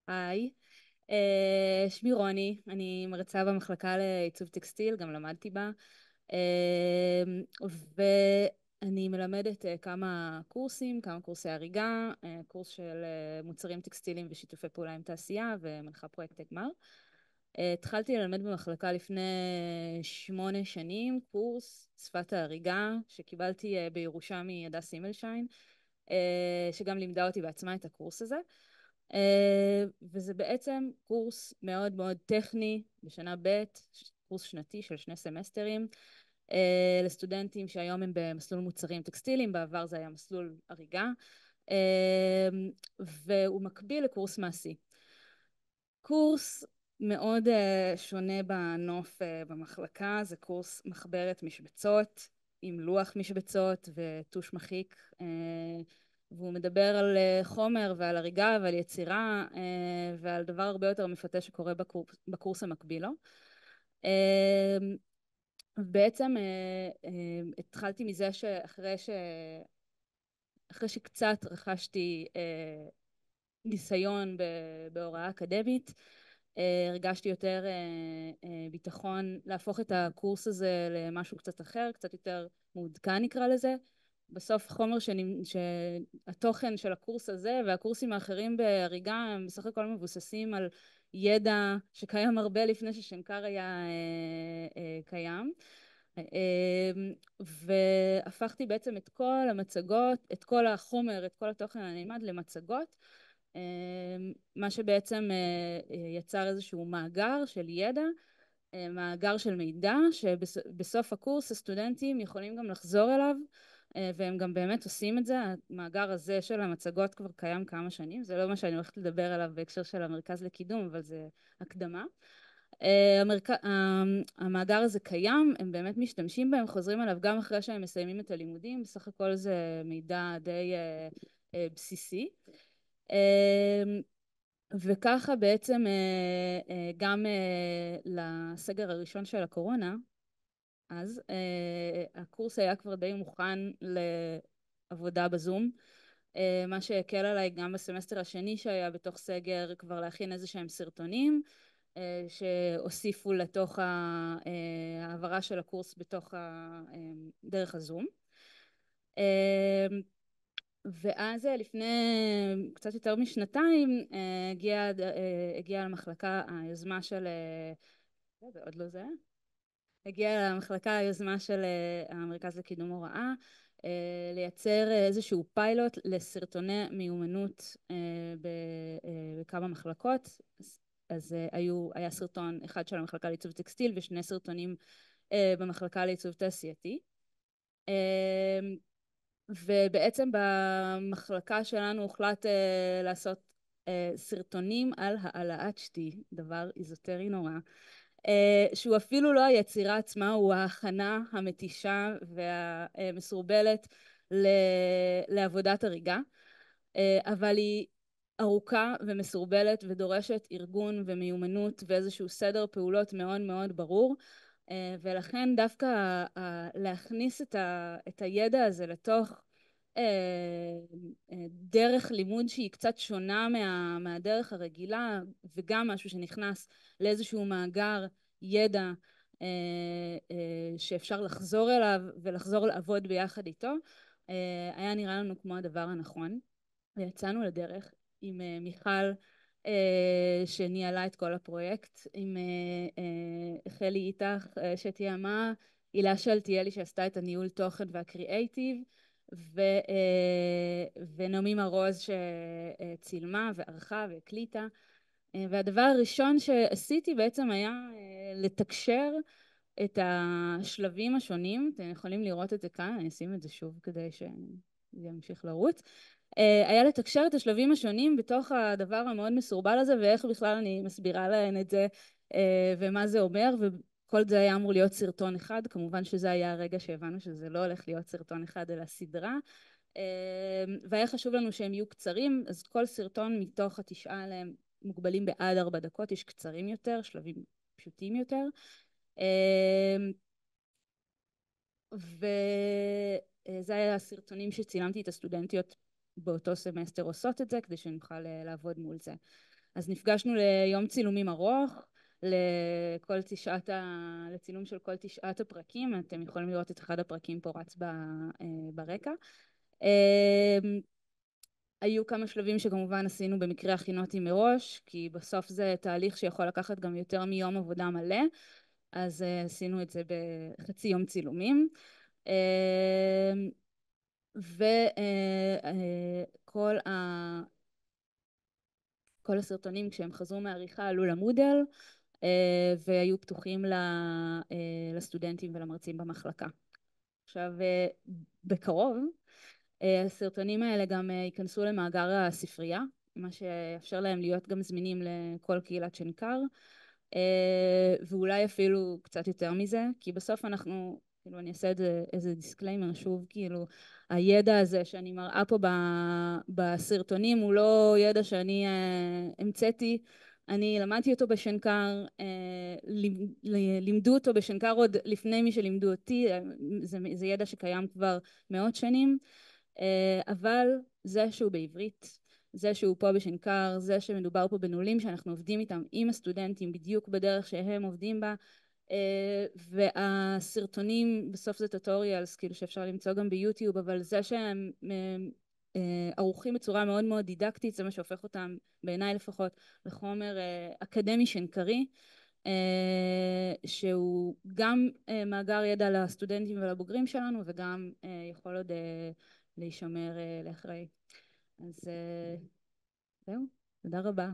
היי, שמי רוני, אני מרצה במחלקה לעיצוב טקסטיל, גם למדתי בה, ואני מלמדת כמה קורסים, כמה קורסי הריגה, קורס של מוצרים טקסטיליים ושיתופי פעולה עם תעשייה ומנחה פרויקט גמר. התחלתי ללמד במחלקה לפני 8 שנים, קורס שפת ההריגה שקיבלתי בירושה מהדס הימלשיין, שגם לימדה אותי בעצמה את הקורס הזה. וזה בעצם קורס מאוד מאוד טכני בשנה ב', קורס שנתי של 2 סמסטרים, לסטודנטים שהיום הם במסלול מוצרים טקסטיליים, בעבר זה היה מסלול הריגה, והוא מקביל לקורס מעשי. קורס מאוד שונה בנוף במחלקה, זה קורס מחברת משבצות עם לוח משבצות וטוש מחיק, והוא מדבר על חומר ועל הריגה ועל יצירה ועל דבר הרבה יותר מפתה שקורה בקורס המקביל לו. בעצם התחלתי מזה שאחרי שקצת רכשתי ניסיון בהוראה אקדמית, הרגשתי יותר ביטחון להפוך את הקורס הזה למשהו קצת אחר, קצת יותר מעודכן נקרא לזה. בסוף חומר שהתוכן של הקורס הזה והקורסים האחרים בהריגה הם בסך הכל מבוססים על ידע שקיים הרבה לפני ששנקר היה קיים. והפכתי בעצם את כל המצגות, את כל החומר, את כל התוכן הנלמד למצגות, מה שבעצם יצר איזשהו מאגר של ידע, מאגר של מידע, שבסוף הקורס הסטודנטים יכולים גם לחזור אליו, והם גם באמת עושים את זה. המאגר הזה של המצגות כבר קיים כמה שנים, זה לא מה שאני הולכת לדבר עליו בהקשר של המרכז לקידום, אבל זה הקדמה. המאגר הזה קיים, הם באמת משתמשים בהם, חוזרים עליו גם אחרי שהם מסיימים את הלימודים, בסך הכל זה מידע די בסיסי. וככה בעצם גם לסגר הראשון של הקורונה, אז הקורס היה כבר די מוכן לעבודה בזום, מה שהקל עליי גם בסמסטר השני שהיה בתוך סגר כבר להכין איזה שהם סרטונים, שהוסיפו לתוך העברה של הקורס בתוך דרך הזום. ואז לפני קצת יותר משנתיים הגיעה למחלקה היוזמה של, זה עוד לא זה, הגיעה למחלקה היוזמה של המרכז לקידום הוראה, לייצר איזשהו פיילוט לסרטוני מיומנות בכמה מחלקות. אז היה סרטון אחד של המחלקה לעיצוב טקסטיל ושני סרטונים במחלקה לעיצוב תעשייתי. ובעצם במחלקה שלנו הוחלט לעשות סרטונים על העלאת שתי, דבר איזוטרי נורא, שהוא אפילו לא היצירה עצמה, הוא ההכנה המתישה והמסורבלת לעבודת הריגה, אבל היא ארוכה ומסורבלת ודורשת ארגון ומיומנות ואיזשהו סדר פעולות מאוד מאוד ברור, ולכן דווקא להכניס את הידע הזה לתוך דרך לימוד שהיא קצת שונה מהדרך הרגילה, וגם משהו שנכנס לאיזשהו מאגר ידע שאפשר לחזור אליו ולחזור לעבוד ביחד איתו, היה נראה לנו כמו הדבר הנכון. ויצאנו לדרך עם מיכל שניהלה את כל הפרויקט, עם חלי איתך שתיאמה, הילה שלטיאלי שעשתה את הניהול תוכן והקריאייטיב, ונעמי מרוז שצילמה וערכה והקליטה. והדבר הראשון שעשיתי בעצם היה לתקשר את השלבים השונים. אתם יכולים לראות את זה כאן, אני אשים את זה שוב כדי שזה ימשיך לרוץ. היה לתקשר את השלבים השונים בתוך הדבר המאוד מסורבל הזה, ואיך בכלל אני מסבירה להן את זה ומה זה אומר, וכל זה היה אמור להיות סרטון אחד. כמובן שזה היה הרגע שהבנו שזה לא הולך להיות סרטון אחד אלא סדרה, והיה חשוב לנו שהם יהיו קצרים, אז כל סרטון מתוך 9 עליהם מוגבלים בעד 4 דקות, יש קצרים יותר, שלבים פשוטים יותר, וזה היה הסרטונים שצילמתי את הסטודנטיות באותו סמסטר עושות את זה, כדי שנוכל לעבוד מול זה. אז נפגשנו ליום צילומים ארוך, לצילום של כל 9 הפרקים. אתם יכולים לראות את אחד הפרקים פה רץ ברקע. היו כמה שלבים שכמובן עשינו במקרה הכינותי מראש, כי בסוף זה תהליך שיכול לקחת גם יותר מיום עבודה מלא, אז עשינו את זה בחצי יום צילומים. וכל כל הסרטונים כשהם חזרו מעריכה עלו למודל והיו פתוחים לסטודנטים ולמרצים במחלקה. עכשיו בקרוב הסרטונים האלה גם ייכנסו למאגר הספרייה, מה שיאפשר להם להיות גם זמינים לכל קהילת שנקר, ואולי אפילו קצת יותר מזה, כי בסוף אנחנו, כאילו אני אעשה את זה איזה דיסקליימר שוב, כאילו הידע הזה שאני מראה פה בסרטונים הוא לא ידע שאני המצאתי, אני למדתי אותו בשנקר, לימדו אותו בשנקר עוד לפני מי שלימדו אותי, זה ידע שקיים כבר מאות שנים, אבל זה שהוא בעברית, זה שהוא פה בשנקר, זה שמדובר פה בנעולים שאנחנו עובדים איתם עם הסטודנטים בדיוק בדרך שהם עובדים בה, והסרטונים בסוף זה טוטוריאלס כאילו שאפשר למצוא גם ביוטיוב, אבל זה שהם ערוכים בצורה מאוד מאוד דידקטית, זה מה שהופך אותם בעיניי לפחות לחומר אקדמי שנקרי, שהוא גם מאגר ידע לסטודנטים ולבוגרים שלנו וגם יכול עוד להישמר לאחרי. אז זהו, תודה רבה.